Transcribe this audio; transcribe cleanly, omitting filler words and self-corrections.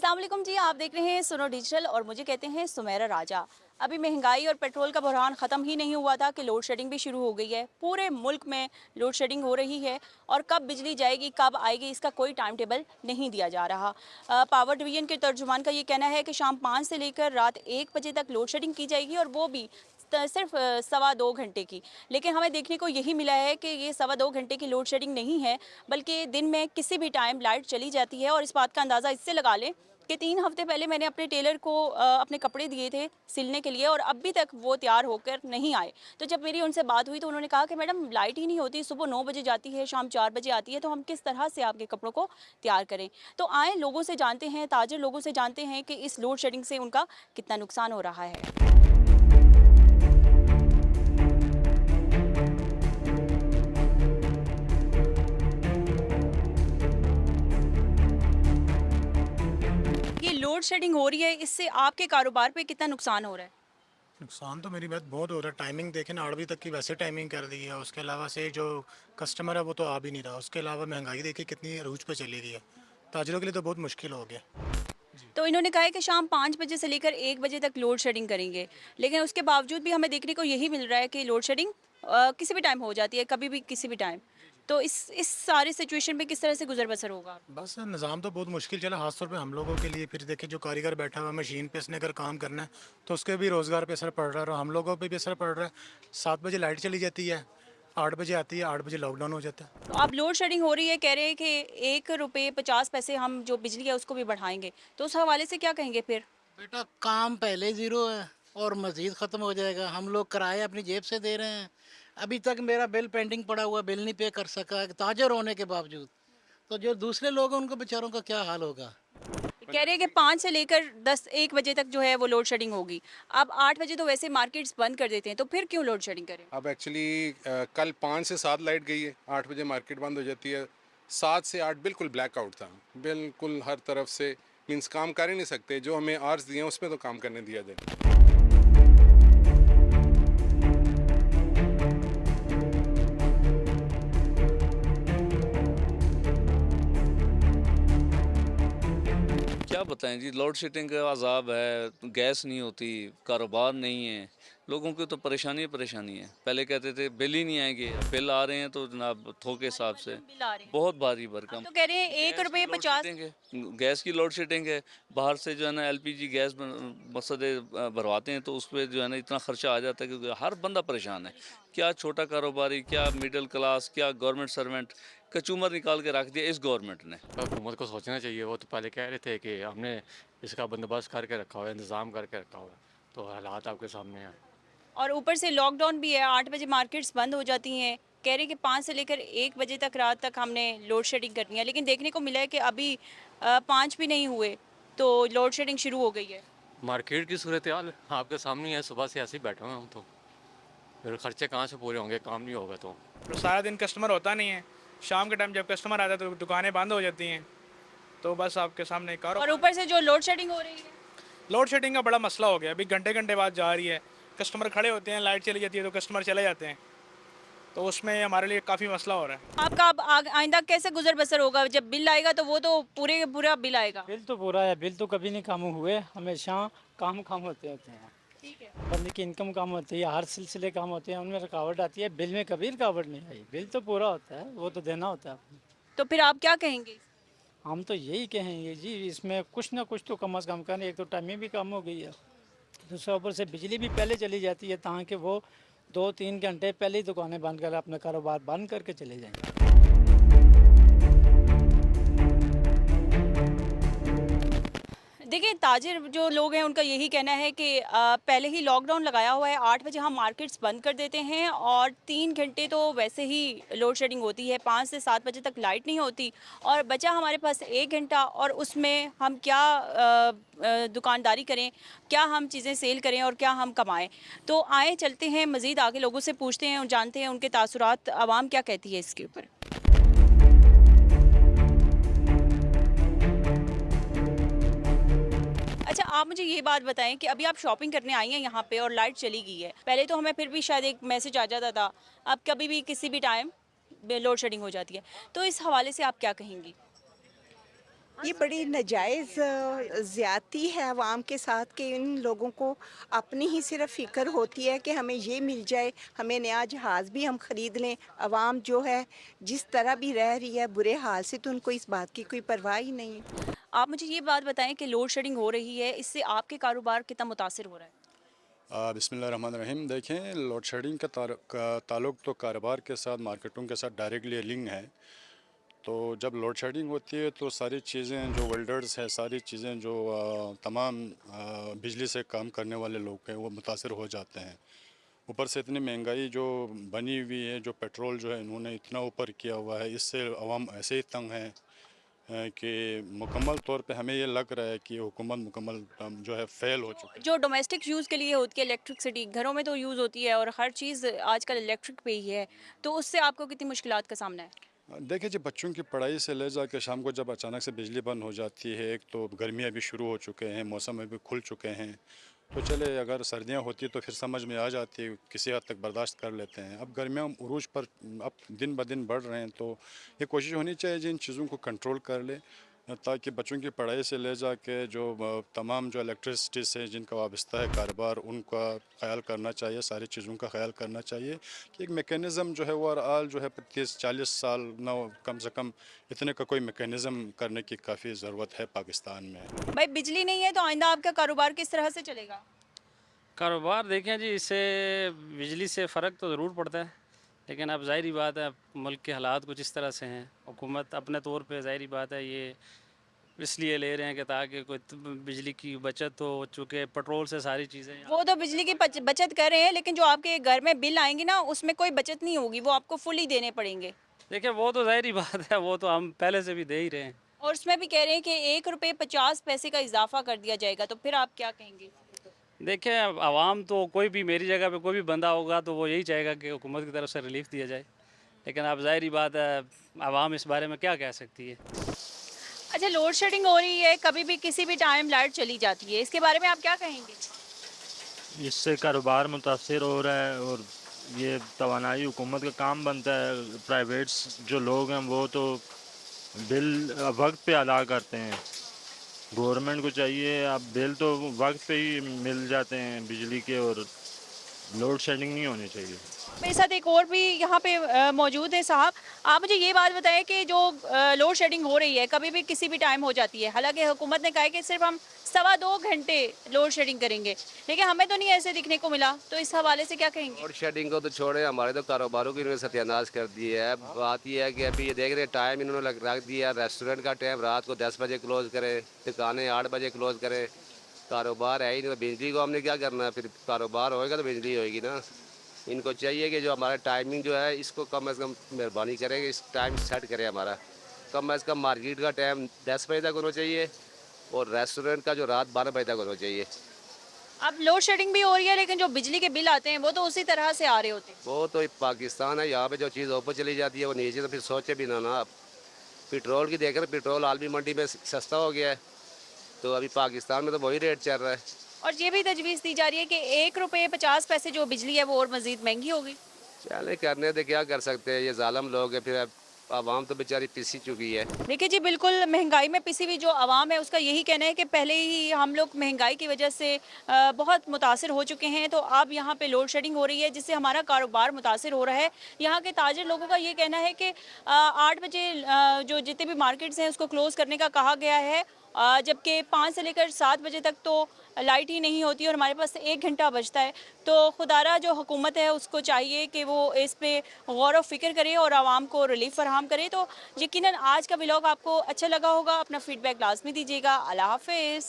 अस्सलाम वालेकुम जी, आप देख रहे हैं सुनो डिजिटल और मुझे कहते हैं सुमेरा राजा। अभी महंगाई और पेट्रोल का बहरान ख़त्म ही नहीं हुआ था कि लोड शेडिंग भी शुरू हो गई है। पूरे मुल्क में लोड शेडिंग हो रही है और कब बिजली जाएगी कब आएगी इसका कोई टाइम टेबल नहीं दिया जा रहा। पावर डिवीजन के तर्जुमान का ये कहना है कि शाम 5 से लेकर रात 1 बजे तक लोड शेडिंग की जाएगी और वो भी सिर्फ 2.25 घंटे की। लेकिन हमें देखने को यही मिला है कि ये 2.25 घंटे की लोड शेडिंग नहीं है, बल्कि दिन में किसी भी टाइम लाइट चली जाती है। और इस बात का अंदाज़ा इससे लगा लें कि 3 हफ्ते पहले मैंने अपने टेलर को अपने कपड़े दिए थे सिलने के लिए और अभी तक वो तैयार होकर नहीं आए। तो जब मेरी उनसे बात हुई तो उन्होंने कहा कि मैडम लाइट ही नहीं होती, सुबह 9 बजे जाती है, शाम 4 बजे आती है, तो हम किस तरह से आपके कपड़ों को तैयार करें। तो आए लोगों से जानते हैं, ताजिर लोगों से जानते हैं कि इस लोड शेडिंग से उनका कितना नुकसान हो रहा है। ये लोड शेडिंग हो रही है, इससे आपके कारोबार पे कितना नुकसान हो रहा है? नुकसान तो मेरी बात बहुत हो रहा है। टाइमिंग देखें ना, 8 बजे तक की वैसे टाइमिंग कर दी है। उसके अलावा से जो कस्टमर है वो तो आ भी नहीं रहा। उसके अलावा महंगाई देखिए कितनी अरूज पे चली गई है। ताजिरों के लिए तो बहुत मुश्किल हो गया। जी। तो इन्होंने कहा है कि शाम 5 बजे से लेकर 1 बजे तक लोड शेडिंग करेंगे। लेकिन उसके बावजूद भी हमें देखने को यही मिल रहा है कि लोड शेडिंग किसी भी टाइम हो जाती है, कभी भी किसी भी टाइम। तो इस सारे सिचुएशन में किस तरह से गुज़र बसर होगा? बस निज़ाम तो बहुत मुश्किल चला, खासतौर पे हम लोगों के लिए। फिर देखिए जो कारीगर बैठा हुआ है मशीन पे, इसने अगर काम करना है तो उसके भी रोज़गार पे असर पड़ रहा है और हम लोगों पे भी असर पड़ रहा है। 7 बजे लाइट चली जाती है, 8 बजे आती है, 8 बजे लॉकडाउन हो जाता है। तो अब लोड शेडिंग हो रही है, कह रहे हैं कि 1 रुपये 50 पैसे हम जो बिजली है उसको भी बढ़ाएँगे। तो उस हवाले से क्या कहेंगे फिर? बेटा काम पहले ज़ीरो है और मज़ीद ख़त्म हो जाएगा। हम लोग किराया अपनी जेब से दे रहे हैं। अभी तक मेरा बिल पेंडिंग पड़ा हुआ, बिल नहीं पे कर सका ताजर होने के बावजूद। तो जो दूसरे लोग हैं उनको बेचारों का क्या हाल होगा। कह रहे हैं कि 5 से लेकर 1 बजे तक जो है वो लोड शेडिंग होगी। अब 8 बजे तो वैसे मार्केट्स बंद कर देते हैं, तो फिर क्यों लोड शेडिंग करें? अब एक्चुअली कल 5 से 7 लाइट गई है, 8 बजे मार्केट बंद हो जाती है। 7 से 8 बिल्कुल ब्लैकआउट था, बिल्कुल हर तरफ से। मीन्स काम कर ही नहीं सकते, जो हमें आवर्स दिए हैं उसमें तो काम करने दिया जाए। क्या बताएं जी, लोड शेडिंग का अज़ाब है, गैस नहीं होती, कारोबार नहीं है, लोगों की तो परेशानी ही परेशानी है। पहले कहते थे बिल ही नहीं आएंगे, बिल आ रहे हैं तो जनाब थोक के हिसाब से बिल आ रहे हैं। बहुत भारी अब भरकम। तो कह रहे हैं 1 गैस की रुपये लोड 50। शेडिंग है, गैस की लोड शेडिंग है। बाहर से जो है ना एलपीजी गैस मसदे भरवाते हैं तो उस पर जो है ना इतना खर्चा आ जाता है कि हर बंदा परेशान है। क्या छोटा कारोबारी, क्या मिडिल क्लास, क्या गवर्नमेंट सर्वेंट, कचूमर निकाल के रख दिया इस गवर्नमेंट ने। हुकूमत को सोचना चाहिए। वो तो पहले कह रहे थे कि हमने इसका बंदोबस्त करके रखा हुआ है, इंतज़ाम करके रखा हुआ है। तो हालात आपके सामने हैं। और ऊपर से लॉकडाउन भी है, 8 बजे मार्केट्स बंद हो जाती हैं। कह रहे हैं कि 5 से लेकर 1 बजे तक रात तक हमने लोड शेडिंग करनी है, लेकिन देखने को मिला है कि अभी 5 भी नहीं हुए तो लोड शेडिंग शुरू हो गई है। मार्केट की सूरत हाल आपके सामने ही है। सुबह से ऐसे ही बैठे हुए हैं हम तो। फिर खर्चे कहाँ से पूरे होंगे, काम नहीं होगा तो सारा दिन कस्टमर होता नहीं है। शाम के टाइम जब कस्टमर आता है तो दुकानें बंद हो जाती हैं। तो बस आपके सामने और ऊपर से जो लोड शेडिंग हो रही है, लोड शेडिंग का बड़ा मसला हो गया। अभी घंटे घंटे बाद जा रही है, कस्टमर खड़े होते हैं, लाइट चली जाती है तो कस्टमर चले जाते हैं। तो उसमें हमारे लिए काफ़ी मसला हो रहा है। आपका अब आइंदा कैसे गुजर बसर होगा? जब बिल आएगा तो वो तो पूरे पूरा बिल आएगा। बिल तो पूरा है, बिल तो कभी नहीं कम हुए, हमेशा काम होते होते हैं। ठीक है। बंदे की इनकम कम होती है, हर सिलसिले काम होते हैं, उनमें रुकावट आती है। बिल में कभी रुकावट नहीं आई, बिल तो पूरा होता है, वो तो देना होता है। तो फिर आप क्या कहेंगे? हम तो यही कहेंगे जी, इसमें कुछ ना कुछ तो कम से कम करें। एक तो टाइमिंग भी कम हो गई है, दूसरा ऊपर से बिजली भी पहले चली जाती है ताकि वो 2-3 घंटे पहले ही दुकानें बंद कर अपना कारोबार बंद करके चले जाएंगे। देखिए, ताजिर जो लोग हैं उनका यही कहना है कि पहले ही लॉकडाउन लगाया हुआ है, 8 बजे हम मार्केट्स बंद कर देते हैं और 3 घंटे तो वैसे ही लोड शेडिंग होती है, 5 से 7 बजे तक लाइट नहीं होती और बचा हमारे पास 1 घंटा। और उसमें हम क्या दुकानदारी करें, क्या हम चीज़ें सेल करें और क्या हम कमाएं। तो आए चलते हैं, मज़ीद आगे लोगों से पूछते हैं और जानते हैं उनके तासुरात, आवाम क्या कहती है इसके ऊपर। अच्छा, आप मुझे ये बात बताएं कि अभी आप शॉपिंग करने आई हैं यहाँ पे और लाइट चली गई है। पहले तो हमें फिर भी शायद एक मैसेज आ जाता था, अब कभी भी किसी भी टाइम लोड शेडिंग हो जाती है। तो इस हवाले से आप क्या कहेंगी? ये बड़ी नाजायज़ ज़्यादती है अवाम के साथ कि इन लोगों को अपनी ही सिर्फ फ़िक्र होती है कि हमें ये मिल जाए, हमें नया जहाज़ भी हम ख़रीद लें। अवाम जो है जिस तरह भी रह रही है बुरे हाल से, तो उनको इस बात की कोई परवाह ही नहीं है। आप मुझे ये बात बताएं कि लोड शेडिंग हो रही है, इससे आपके कारोबार कितना मुतासिर हो रहा है? बिस्मिल्लाहिर्रहमानिर्रहीम। देखें, लोड शेडिंग का ताल्लुक़ तो कारोबार के साथ, मार्केटों के साथ डायरेक्टली लिंक है। तो जब लोड शेडिंग होती है तो सारी चीज़ें जो वेल्डर्स हैं, सारी चीज़ें जो तमाम बिजली से काम करने वाले लोग हैं वो मुतासर हो जाते हैं। ऊपर से इतनी महंगाई जो बनी हुई है, जो पेट्रोल जो है इन्होंने इतना ऊपर किया हुआ है, इससे अवाम ऐसे ही तंग है कि मुकम्मल तौर पे हमें ये लग रहा है कि हुकूमत मुकम्मल जो है फ़ेल हो चुकी है। जो डोमेस्टिक यूज़ के लिए होती है इलेक्ट्रिसिटी, घरों में तो यूज़ होती है और हर चीज़ आजकल इलेक्ट्रिक पे ही है, तो उससे आपको कितनी मुश्किलात का सामना है? देखिए जी, बच्चों की पढ़ाई से ले जाके शाम को जब अचानक से बिजली बंद हो जाती है, एक तो गर्मियाँ भी शुरू हो चुके हैं, मौसम अभी खुल चुके हैं, तो चले अगर सर्दियाँ होती तो फिर समझ में आ जाती, किसी हद तक बर्दाश्त कर लेते हैं। अब गर्मियाँ उरूज पर अब दिन ब दिन बढ़ रहे हैं, तो ये कोशिश होनी चाहिए जिन चीज़ों को कंट्रोल कर ले, ताकि बच्चों की पढ़ाई से ले जाके जो तमाम जो इलेक्ट्रिसिटी से जिनका वाबस्ता है कारोबार, उनका ख्याल करना चाहिए, सारी चीज़ों का ख्याल करना चाहिए कि एक मेकैनिज़म जो है वो ओवरऑल जो है 30-40 साल न कम से कम इतने का कोई मेकैनिज़म करने की काफ़ी ज़रूरत है पाकिस्तान में। भाई बिजली नहीं है तो आइंदा आपका कारोबार किस तरह से चलेगा? कारोबार देखें जी, इससे बिजली से फ़र्क तो ज़रूर पड़ता है, लेकिन अब ज़ाहिरी बात है मुल्क के हालात कुछ इस तरह से हैं। हुकूमत अपने तौर पे ज़ाहिरी बात है ये इसलिए ले रहे हैं कि ताकि कोई बिजली की बचत हो, चूँकि पेट्रोल से सारी चीज़ें वो तो बिजली की बचत कर रहे हैं, लेकिन जो आपके घर में बिल आएंगे ना उसमें कोई बचत नहीं होगी, वो आपको फुल ही देने पड़ेंगे। देखिए वो तो ज़ाहिरी बात है, वो तो हम पहले से भी दे ही रहे हैं। और उसमें भी कह रहे हैं कि 1 रुपये 50 पैसे का इजाफा कर दिया जाएगा, तो फिर आप क्या कहेंगे? देखिए अब आवाम तो कोई भी, मेरी जगह पे कोई भी बंदा होगा तो वो यही चाहेगा कि हुकूमत की तरफ से रिलीफ दिया जाए, लेकिन अब ज़ाहिरी बात है आवाम इस बारे में क्या कह सकती है। अच्छा, लोड शेडिंग हो रही है, कभी भी किसी भी टाइम लाइट चली जाती है, इसके बारे में आप क्या कहेंगे? इससे कारोबार मुतासर हो रहा है और ये तवानाई हुकूमत का काम बनता है। प्राइवेट्स जो लोग हैं वो तो बिल वक्त पे अदा करते हैं, गवर्नमेंट को चाहिए अब बिल तो वक्त पे ही मिल जाते हैं बिजली के, और लोड शेडिंग नहीं होनी चाहिए। मेरे साथ एक और भी यहाँ पे मौजूद है साहब। आप मुझे ये बात बताएं कि जो लोड शेडिंग हो रही है कभी भी किसी भी टाइम हो जाती है, हालांकि हुकूमत ने कहा है कि सिर्फ हम 2.25 घंटे लोड शेडिंग करेंगे, लेकिन हमें तो नहीं ऐसे दिखने को मिला, तो इस हवाले से क्या कहेंगे? लोड शेडिंग को तो छोड़े, हमारे तो कारोबारों की इन्होंने सत्यानाश कर दी है। बात यह है कि अभी ये देख रहे टाइम इन्होंने रख दिया, रेस्टोरेंट का टाइम रात को 10 बजे क्लोज़ करे, दुकानें 8 बजे क्लोज़ करे, कारोबार है ही नहीं। तो बिजली को हमने क्या करना है, फिर कारोबार होएगा तो बिजली होएगी ना। इनको चाहिए कि जो हमारा टाइमिंग जो है इसको कम से कम मेहरबानी करें कि इस टाइम सेट करें हमारा। कम से कम मार्केट का टाइम 10 बजे तक होना चाहिए और रेस्टोरेंट का जो रात 12 बजे तक होना चाहिए। अब लोड शेडिंग भी हो रही है, लेकिन जो बिजली के बिल आते हैं वो तो उसी तरह से आ रहे होते हैं। वो तो पाकिस्तान है, यहाँ पे जो चीज़ ऊपर चली जाती है वो नीचे, तो फिर सोचे भी ना आप पेट्रोल की देख रहे, पेट्रोल आलमी मंडी में सस्ता हो गया है, तो अभी पाकिस्तान में तो वही रेट चल रहा है। और ये भी तजवीज़ दी जा रही है कि 1 रुपये 50 पैसे जो बिजली है वो और मज़ीद महंगी होगी। चले करने तो क्या कर सकते हैं, ये जालम लोग हैं, फिर आवाम तो बेचारी पिसी चुकी है। देखिए जी, बिल्कुल महंगाई में पिसी हुई जो आवाम है उसका यही कहना है कि पहले ही हम लोग महंगाई की वजह से बहुत मुतासिर हो चुके हैं, तो अब यहाँ पे लोड शेडिंग हो रही है जिससे हमारा कारोबार मुतासिर हो रहा है। यहाँ के ताजिर लोगों का ये कहना है कि 8 बजे जो जितने भी मार्केट्स हैं उसको क्लोज़ करने का कहा गया है, जबकि 5 से लेकर 7 बजे तक तो लाइट ही नहीं होती और हमारे पास 1 घंटा बचता है। तो खुदारा जो हुकूमत है उसको चाहिए कि वो इस पे गौर व फिक्र करे और आवाम को रिलीफ फराहम करे। तो यकीनन आज का व्लॉग आपको अच्छा लगा होगा, अपना फीडबैक लाजमी दीजिएगा। अल्लाह हाफिज़।